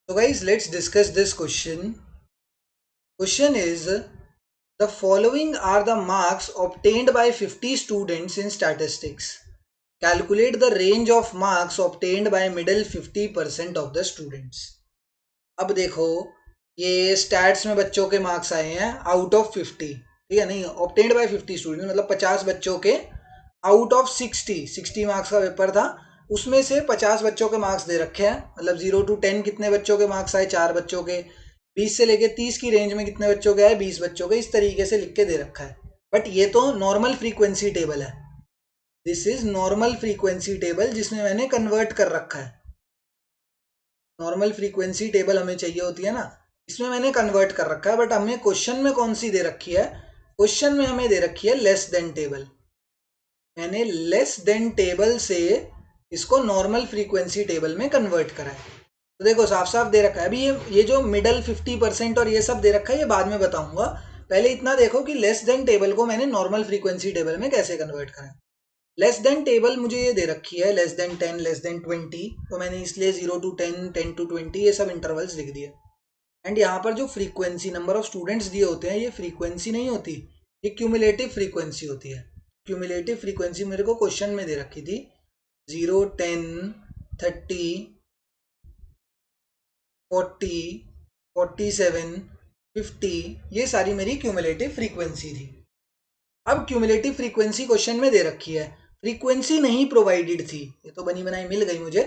So guys, let's discuss this question. Question is, the following are the marks obtained by 50 students in statistics. Calculate the range of marks obtained by middle 50% of the students. अब देखो, ये stats में बच्चों के marks आए हैं out of 50, ठीक है, नहीं ऑब्टेन्ड बाय 50 स्टूडेंट मतलब 50 बच्चों के आउट ऑफ 60 मार्क्स का पेपर था, उसमें से 50 बच्चों के मार्क्स दे रखे हैं, मतलब 0 to 10 कितने बच्चों के मार्क्स आए, 4 बच्चों के, 20 से लेके 30 की रेंज में कितने बच्चों के आए, 20 बच्चों के, इस तरीके से लिख के दे रखा है। बट ये तो नॉर्मल फ्रीक्वेंसी टेबल है, this is normal frequency table जिसमें मैंने कन्वर्ट कर रखा है। नॉर्मल फ्रीक्वेंसी टेबल हमें चाहिए होती है ना, इसमें मैंने कन्वर्ट कर रखा है। बट हमें क्वेश्चन में कौन सी दे रखी है, क्वेश्चन में हमें दे रखी है लेस देन टेबल। मैंने लेस देन टेबल से इसको नॉर्मल फ्रीक्वेंसी टेबल में कन्वर्ट करा है। तो देखो साफ साफ दे रखा है। अभी ये जो मिडल 50% और ये सब दे रखा है ये बाद में बताऊंगा, पहले इतना देखो कि लेस देन टेबल को मैंने नॉर्मल फ्रीक्वेंसी टेबल में कैसे कन्वर्ट करा है। लेस देन टेबल मुझे ये दे रखी है लेस देन 10, लेस देन 20, तो मैंने इसलिए 0 to 10, 10 to 20 ये सब इंटरवल्स लिख दिए। एंड यहाँ पर जो फ्रीक्वेंसी नंबर ऑफ स्टूडेंट्स दिए होते हैं, ये फ्रीक्वेंसी नहीं होती, ये क्यूमुलेटिव फ्रीक्वेंसी होती है। क्यूमुलेटिव फ्रीक्वेंसी मेरे को क्वेश्चन में दे रखी थी 0, 10, 30, 40, 47, 50, ये सारी मेरी क्यूमुलेटिव फ्रीक्वेंसी थी। अब क्यूमुलेटिव फ्रीक्वेंसी क्वेश्चन में दे रखी है, फ्रीक्वेंसी नहीं प्रोवाइडेड थी, ये तो बनी बनाई मिल गई मुझे,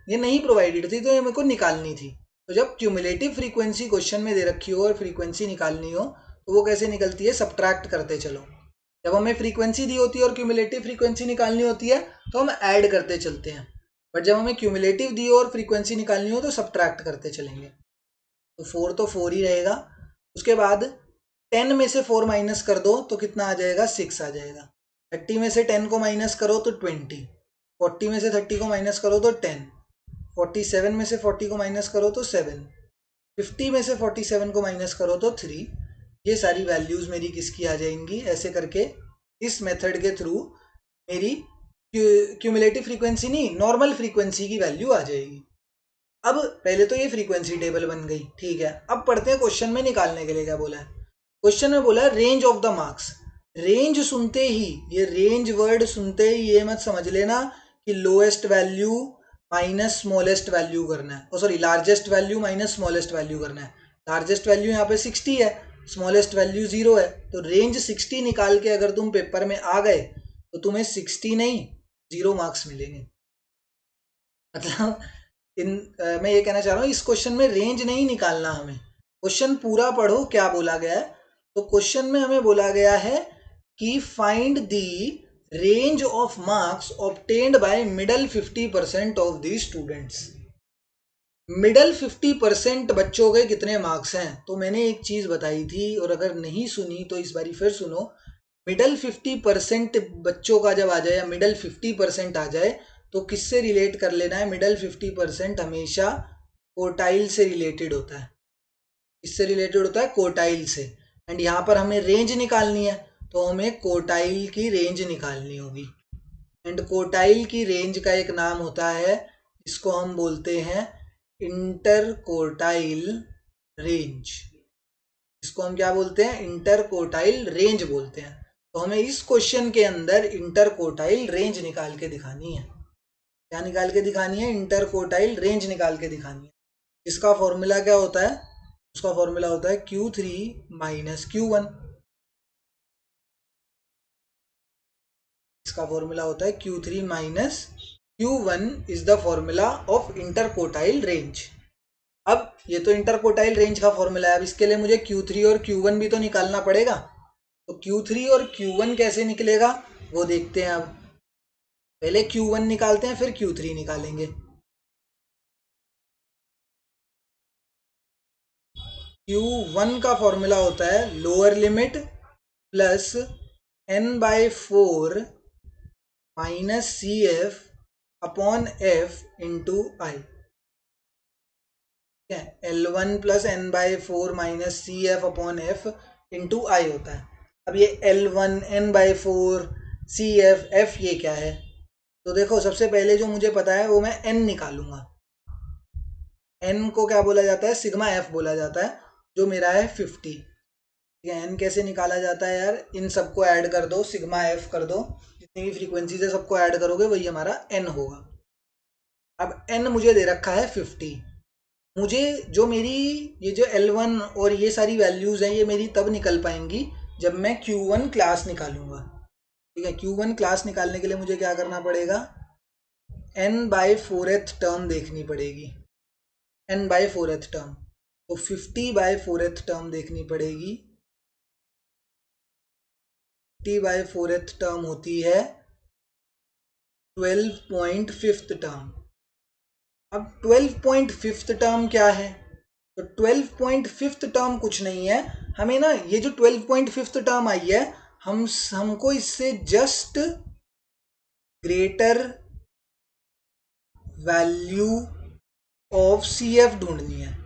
ये नहीं प्रोवाइडेड थी तो ये मेरे को निकालनी थी। तो जब क्यूमुलेटिव फ्रीक्वेंसी क्वेश्चन में दे रखी हो और फ्रीक्वेंसी निकालनी हो तो वो कैसे निकलती है, सब्ट्रैक्ट करते चलो। जब हमें फ्रीक्वेंसी दी होती है और क्यूमुलेटिव फ्रीक्वेंसी निकालनी होती है तो हम ऐड करते चलते हैं, बट जब हमें क्यूमुलेटिव दी हो और फ्रीक्वेंसी निकालनी हो तो सब्ट्रैक्ट करते चलेंगे। तो 4 तो 4 ही रहेगा। उसके बाद 10 में से 4 माइनस कर दो तो कितना आ जाएगा, 6 आ जाएगा। 30 में से 10 को माइनस करो तो 20, 40 में से 30 को माइनस करो तो 10, 47 में से 40 को माइनस करो तो 7, 50 में से 47 को माइनस करो तो 3। ये सारी वैल्यूज मेरी किसकी आ जाएंगी, ऐसे करके इस मेथड के थ्रू मेरी क्यूमुलेटिव फ्रीक्वेंसी नहीं नॉर्मल फ्रीक्वेंसी की वैल्यू आ जाएगी। अब पहले तो ये फ्रीक्वेंसी टेबल बन गई, ठीक है। अब पढ़ते हैं क्वेश्चन में निकालने के लिए क्या बोला है। क्वेश्चन में बोला है range of the marks. Range सुनते ही, ये रेंज वर्ड सुनते ही ये मत समझ लेना कि lowest value minus smallest value करना है, sorry largest value minus smallest value करना है। लार्जेस्ट वैल्यू यहाँ पे 60 है, स्मॉलेस्ट वैल्यू 0 है, तो रेंज 60 निकाल के अगर तुम पेपर में आ गए तो तुम्हें 60 नहीं 0 मार्क्स मिलेंगे। मतलब मैं ये कहना चाह रहा हूँ इस क्वेश्चन में रेंज नहीं निकालना हमें, क्वेश्चन पूरा पढ़ो क्या बोला गया है। तो क्वेश्चन में हमें बोला गया है कि find the range of marks obtained by middle 50% of the students. Middle 50% बच्चों के कितने मार्क्स हैं, तो मैंने एक चीज बताई थी और अगर नहीं सुनी तो इस बारी फिर सुनो। मिडल 50% बच्चों का जब आ जाए या मिडल 50% आ जाए तो किससे रिलेट कर लेना है, मिडल 50% हमेशा कोटाइल से रिलेटेड होता है। इससे रिलेटेड होता है कोटाइल से। एंड यहाँ पर हमें रेंज निकालनी है तो हमें कोटाइल की रेंज निकालनी होगी। एंड कोटाइल की रेंज का एक नाम होता है जिसको हम बोलते हैं इंटर कोटाइल रेंज। इसको हम क्या बोलते हैं, इंटर कोटाइल रेंज बोलते हैं। तो हमें इस क्वेश्चन के अंदर इंटर कोटाइल रेंज निकाल के दिखानी है। क्या निकाल के दिखानी है, इंटर कोटाइल रेंज निकाल के दिखानी है। इसका फॉर्मूला क्या होता है, उसका फॉर्मूला होता है Q3 माइनस Q1। इसका फॉर्मूला होता है Q3 minus Q1 is the formula of inter quartile range. अब ये तो इंटर कोटाइल रेंज का फॉर्मूला है, अब इसके लिए मुझे Q3 और Q1 भी तो निकालना पड़ेगा। तो Q3 और Q1 कैसे निकलेगा वो देखते हैं। अब पहले Q1 निकालते हैं फिर Q3 निकालेंगे। Q1 का फॉर्मूला होता है lower limit plus n/4 minus CF upon F into i. L1 plus n/4 minus CF upon F into i होता है। अब ये L1 n/4 CF F ये क्या है, तो देखो सबसे पहले जो मुझे पता है वो मैं n निकालूंगा। एन को क्या बोला जाता है, सिग्मा एफ बोला जाता है, जो मेरा है 50। ठीक है, एन कैसे निकाला जाता है यार, इन सबको ऐड कर दो, सिग्मा एफ कर दो, जितनी भी फ्रीक्वेंसीज है सबको ऐड करोगे वही हमारा एन होगा। अब एन मुझे दे रखा है 50। मुझे जो मेरी ये जो L1 और ये सारी वैल्यूज हैं ये मेरी तब निकल पाएंगी जब मैं Q1 क्लास निकालूंगा। ठीक है, Q1 क्लास निकालने के लिए मुझे क्या करना पड़ेगा, n/4th टर्म देखनी पड़ेगी, n/4th टर्म, तो 50/4th टर्म देखनी पड़ेगी। 50/4th टर्म होती है 12.5th टर्म। अब 12.5th टर्म क्या है, तो 12.5th टर्म कुछ नहीं है, हमें ना ये जो 12.5th टर्म आई है, हमको इससे just greater value of C F ढूंढनी है।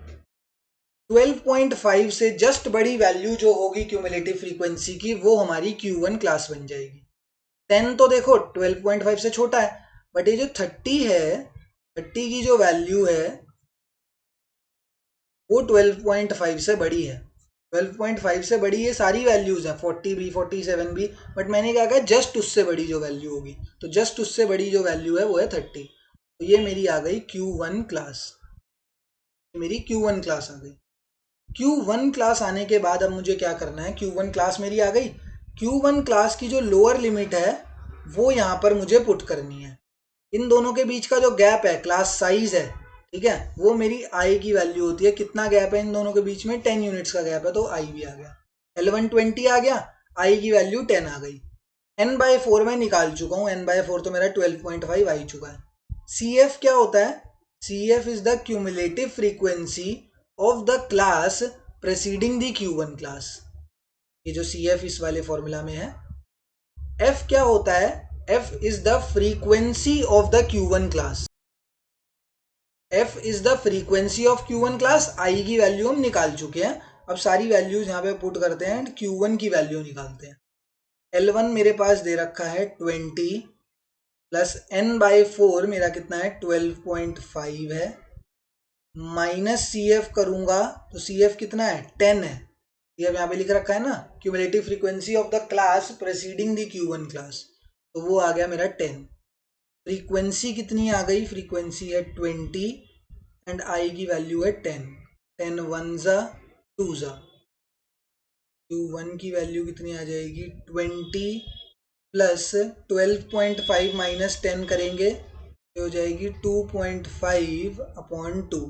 12.5 से जस्ट बड़ी वैल्यू जो होगी क्यूमुलेटिव फ्रीक्वेंसी की वो हमारी Q1 क्लास बन जाएगी। 10 तो देखो 12.5 से छोटा है, बट ये जो 30 है, 30 की जो वैल्यू है वो 12.5 से बड़ी है। 12.5 से बड़ी ये सारी वैल्यूज हैं, 40 भी 47 भी, बट मैंने क्या कहा जस्ट उससे बड़ी जो वैल्यू होगी, तो जस्ट उससे बड़ी जो वैल्यू है वो है 30। तो ये मेरी आ गई Q1 क्लास, मेरी Q1 क्लास आ गई। Q1 क्लास आने के बाद अब मुझे क्या करना है, Q1 क्लास मेरी आ गई, Q1 क्लास की जो लोअर लिमिट है वो यहाँ पर मुझे पुट करनी है। इन दोनों के बीच का जो गैप है, क्लास साइज है, ठीक है, वो मेरी आई की वैल्यू होती है। कितना गैप है इन दोनों के बीच में, 10 यूनिट्स का गैप है, तो आई भी आ गया, L1 20 आ गया, आई की वैल्यू 10 आ गई। n/4 में निकाल चुका हूँ, n/4 तो मेरा 12.5 आ ही चुका है। सी एफ क्या होता है, C F is the cumulative frequency of the class preceding the Q1 class. ये जो सी एफ इस वाले फॉर्मूला में है। एफ क्या होता है, F is the frequency of the Q1 class, F is the frequency of Q1 class. I की वैल्यू हम निकाल चुके हैं, अब सारी वैल्यूज यहाँ पे पुट करते हैं एंड Q1 की वैल्यू निकालते हैं। L1 मेरे पास दे रखा है 20 प्लस n/4 मेरा कितना है 12.5 है, माइनस सी एफ करूंगा तो सी एफ कितना है 10 है, ये अब यहाँ पे लिख रखा है ना, cumulative frequency of the class preceding the Q1 class, तो वो आ गया मेरा 10। फ्रीक्वेंसी कितनी आ गई, फ्रीक्वेंसी है 20 एंड आई की वैल्यू है 10, 10 1 जा 2 जा, Q1 की वैल्यू कितनी आ जाएगी 20 प्लस 12.5 माइनस 10 करेंगे तो हो जाएगी 2.5/2।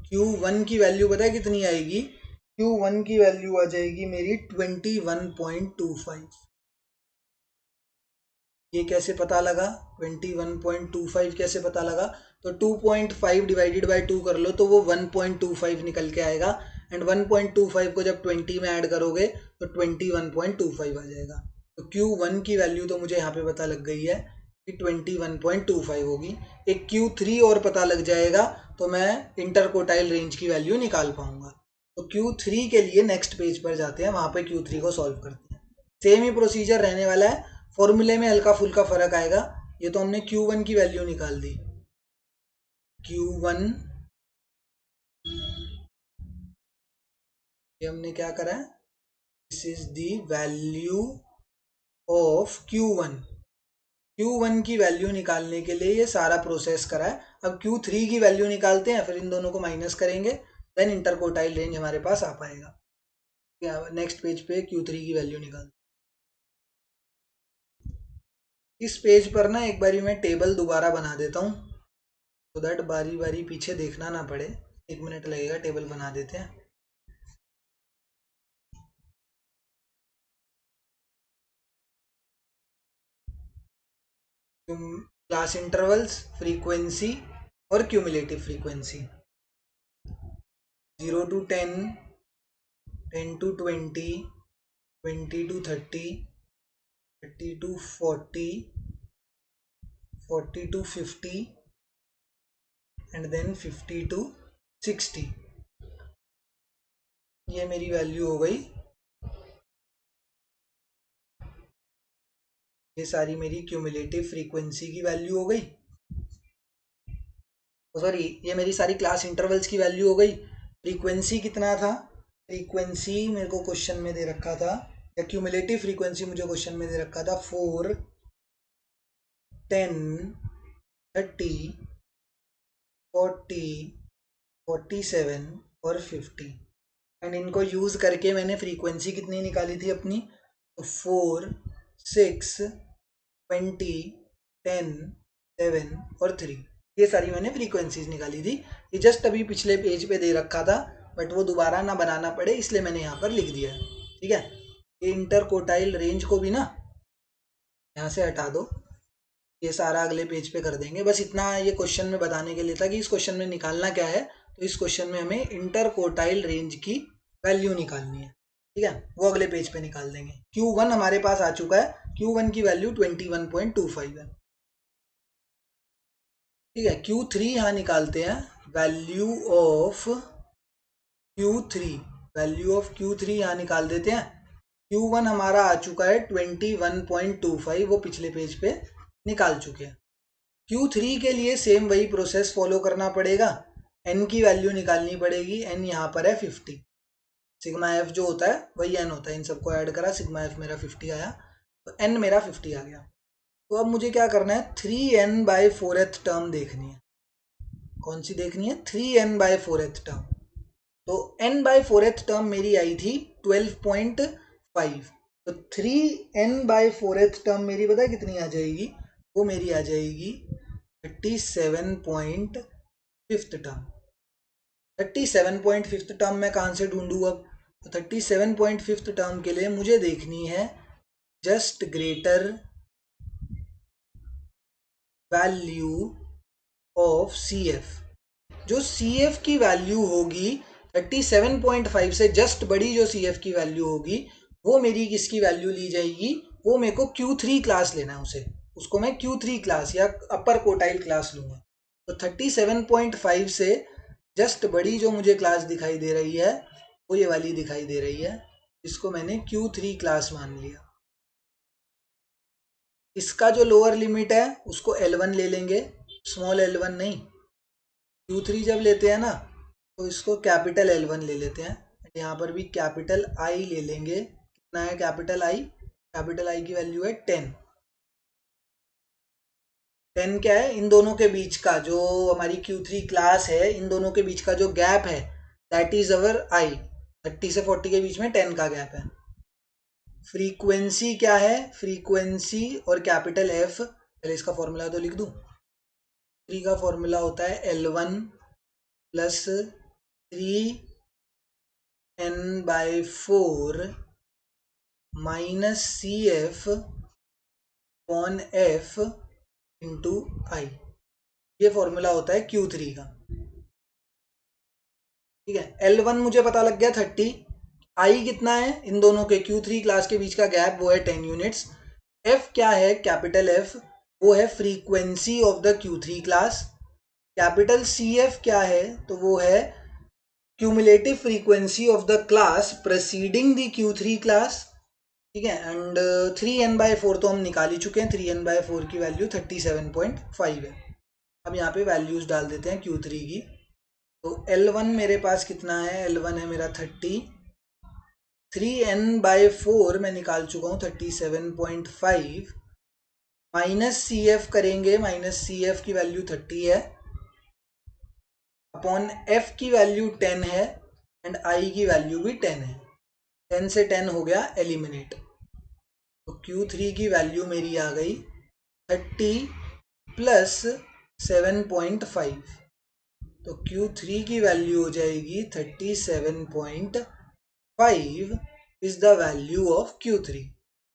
Q1 की वैल्यू पता है कितनी आएगी, Q1 की वैल्यू आ जाएगी मेरी 21.25। ये कैसे पता लगा, 21.25 कैसे पता लगा, तो 2.5 डिवाइडेड बाई 2 कर लो तो वो 1.25 निकल के आएगा, एंड 1.25 को जब 20 में ऐड करोगे तो 21.25 आ जाएगा। तो Q1 की वैल्यू तो मुझे यहाँ पे पता लग गई है कि 21.25 होगी। एक Q3 और पता लग जाएगा तो मैं इंटरकोटाइल रेंज की वैल्यू निकाल पाऊंगा। तो Q3 के लिए नेक्स्ट पेज पर जाते हैं, वहां पे Q3 को सॉल्व करते हैं। सेम ही प्रोसीजर रहने वाला है, फॉर्मूले में हल्का फुल्का फर्क आएगा। ये तो हमने Q1 की वैल्यू निकाल दी, Q1 ये हमने क्या करा है, this is the value of Q1। Q1 की वैल्यू निकालने के लिए ये सारा प्रोसेस करा है। अब Q3 की वैल्यू निकालते हैं, फिर इन दोनों को माइनस करेंगे, देन इंटरकोटाइल रेंज हमारे पास आ पाएगा। नेक्स्ट पेज पे Q3 की वैल्यू निकाल, इस पेज पर ना एक बारी मैं टेबल दोबारा बना देता हूँ, तो दैट बारी बारी पीछे देखना ना पड़े। 1 मिनट लगेगा, टेबल बना देते हैं। क्लास इंटरवल्स, फ्रीक्वेंसी और cumulative frequency, 0 to 10, 10 to 20, 20 to 30, 30 to 40, 40 to 50 and then 50 to 60। ये मेरी वैल्यू हो गई, ये सारी मेरी क्यूमुलेटिव फ्रीक्वेंसी की वैल्यू हो गई। सॉरी, ये मेरी सारी क्लास इंटरवल्स की वैल्यू हो गई। फ्रीक्वेंसी कितना था, फ्रीक्वेंसी मेरे को क्वेश्चन में दे रखा था, या क्यूमुलेटिव फ्रीक्वेंसी मुझे क्वेश्चन में दे रखा था 4, 10, 30, 40, 47 और 50। एंड इनको यूज़ करके मैंने फ्रीक्वेंसी कितनी निकाली थी अपनी, तो 4, 6, 20, 10, 7 और 3, ये सारी मैंने फ्रीक्वेंसीज निकाली थी। ये जस्ट अभी पिछले पेज पे दे रखा था, बट वो दोबारा ना बनाना पड़े इसलिए मैंने यहाँ पर लिख दिया है। ठीक है, ये इंटरकोटाइल रेंज को भी ना यहाँ से हटा दो, ये सारा अगले पेज पे कर देंगे। बस इतना ये क्वेश्चन में बताने के लिए था कि इस क्वेश्चन में निकालना क्या है। तो इस क्वेश्चन में हमें इंटरकोटाइल रेंज की वैल्यू निकालनी है। ठीक है, वो अगले पेज पे निकाल देंगे। Q1 हमारे पास आ चुका है, Q1 की वैल्यू 21.25 है। ठीक है, Q3 यहाँ निकालते हैं, value of Q3, value of Q3 यहाँ निकाल देते हैं। Q1 हमारा आ चुका है 21.25, वो पिछले पेज पे निकाल चुके हैं। Q3 के लिए सेम वही प्रोसेस फॉलो करना पड़ेगा, n की वैल्यू निकालनी पड़ेगी। n यहाँ पर है 50, सिग्मा एफ जो होता है वही n होता है, इन सबको ऐड करा, सिग्मा एफ मेरा 50 आया, तो n मेरा 50 आ गया। तो अब मुझे क्या करना है, 3n/4th टर्म देखनी है। कौन सी देखनी है, 3n/4th टर्म। तो n/4th टर्म मेरी आई थी 12.5, तो 3n/4th टर्म मेरी पता है कितनी आ जाएगी, वो मेरी आ जाएगी 37.5th टर्म। 37.5th टर्म मैं कहाँ से ढूंढूँ अब, तो 37.5th टर्म के लिए मुझे देखनी है just greater value of CF। जो CF की वैल्यू होगी 37.5 से जस्ट बड़ी, जो CF की वैल्यू होगी वो मेरी किसकी वैल्यू ली जाएगी, वो मेरे को Q3 क्लास लेना है उसे, उसको मैं Q3 क्लास या अपर कोटाइल क्लास लूंगा। तो 37.5 से जस्ट बड़ी जो मुझे क्लास दिखाई दे रही है वो ये वाली दिखाई दे रही है, इसको मैंने Q3 क्लास मान लिया। इसका जो लोअर लिमिट है उसको L1 ले लेंगे, स्मॉल L1 नहीं। Q3 जब लेते हैं ना तो इसको कैपिटल L1 ले लेते हैं, यहाँ पर भी कैपिटल I ले लेंगे। कितना है कैपिटल I, कैपिटल I की वैल्यू है 10। 10 क्या है, इन दोनों के बीच का जो हमारी Q3 क्लास है, इन दोनों के बीच का जो गैप है दैट इज अवर I। 30 से 40 के बीच में 10 का गैप है। फ्रीक्वेंसी क्या है, फ्रीक्वेंसी और कैपिटल F, पहले इसका फॉर्मूला तो लिख दूं। 3 का फॉर्मूला होता है L1 plus 3n/4 minus CF upon F into I, ये फॉर्मूला होता है Q3 का। ठीक है, L1 मुझे पता लग गया 30, I कितना है, इन दोनों के Q3 क्लास के बीच का गैप वो है 10 यूनिट्स। F क्या है, कैपिटल F, वो है frequency of the Q3 class. Capital CF क्या है, तो वो है cumulative frequency of the class preceding the Q3 class. ठीक है, एंड 3n/4 तो हम निकाल ही चुके हैं, 3n/4 की वैल्यू 37.5 है। अब यहाँ पे वैल्यूज डाल देते हैं Q3 की। तो L1 मेरे पास कितना है, L1 है मेरा 30, 3n/4 मैं निकाल चुका हूँ 37.5, माइनस CF करेंगे, माइनस CF की वैल्यू 30 है, अपॉन F की वैल्यू 10 है एंड I की वैल्यू भी 10 है। 10 से 10 हो गया एलिमिनेट, तो Q3 की वैल्यू मेरी आ गई 30 प्लस 7.5, तो Q3 की वैल्यू हो जाएगी 37.5 is the value of Q3।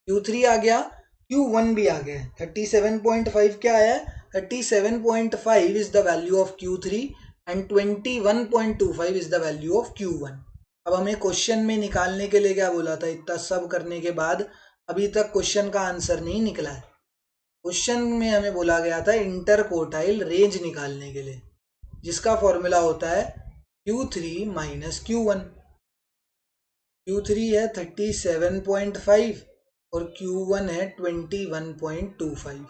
Q3 आ गया, Q1 भी आ गया। 37.5 क्या आया, 37.5 is the value of Q3 and 21.25 is the value of Q1। अब हमें क्वेश्चन में निकालने के लिए क्या बोला था, इतना सब करने के बाद अभी तक क्वेश्चन का आंसर नहीं निकला है। क्वेश्चन में हमें बोला गया था इंटरकोटाइल रेंज निकालने के लिए, जिसका फॉर्मूला होता है Q3 माइनस Q1। Q3 है 37.5 और Q1 है 21.25।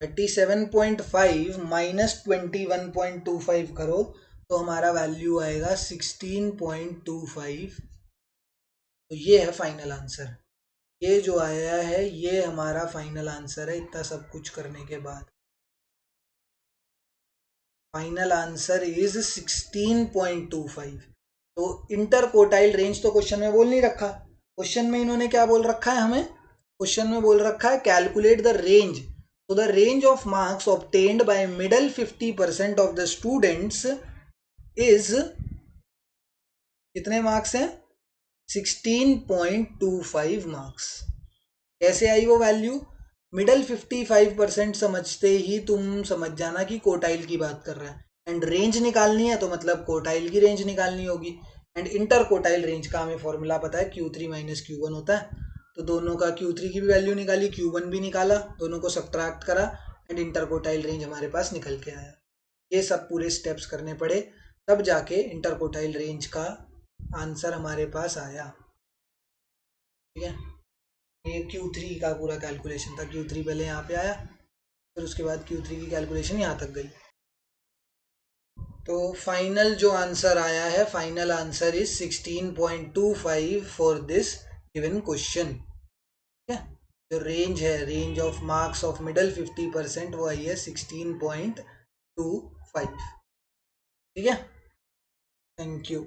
37.5 माइनस 21.25 करो तो हमारा वैल्यू आएगा 16.25। तो ये है फाइनल आंसर। ये जो आया है ये हमारा फाइनल आंसर है इतना सब कुछ करने के बाद। Final answer is 16.25। तो इंटर कोटाइल रेंज तो क्वेश्चन में बोल नहीं रखा। क्वेश्चन में इन्होंने क्या बोल रखा है, हमें क्वेश्चन में बोल रखा है कैलकुलेट द रेंज। तो the range of marks obtained by middle 50% of the students is, कितने मार्क्स हैं, 16.25 मार्क्स। कैसे आई वो वैल्यू? मिडल 55% समझते ही तुम समझ जाना कि कोटाइल की बात कर रहा है। एंड रेंज निकालनी है तो मतलब कोटाइल की रेंज निकालनी होगी। एंड इंटर कोटाइल रेंज का हमें फॉर्मूला पता है, Q3 माइनस Q1 होता है। तो दोनों का Q3 की भी वैल्यू निकाली, Q1 भी निकाला, दोनों को सब्ट्रैक्ट करा एंड इंटर कोटाइल रेंज हमारे पास निकल के आया। ये सब पूरे स्टेप्स करने पड़े तब जाके इंटर कोटाइल रेंज का आंसर हमारे पास आया। ठीक है, ये Q3 का पूरा कैलकुलेशन था। Q3 पहले यहाँ पे आया, फिर उसके बाद Q3 की कैलकुलेशन यहाँ तक गई। तो फाइनल जो आंसर आया है, final answer is 16.25 for this given question. ठीक है, जो रेंज है, range of marks of middle 50% वो आई है 16.25। ठीक है, थैंक यू।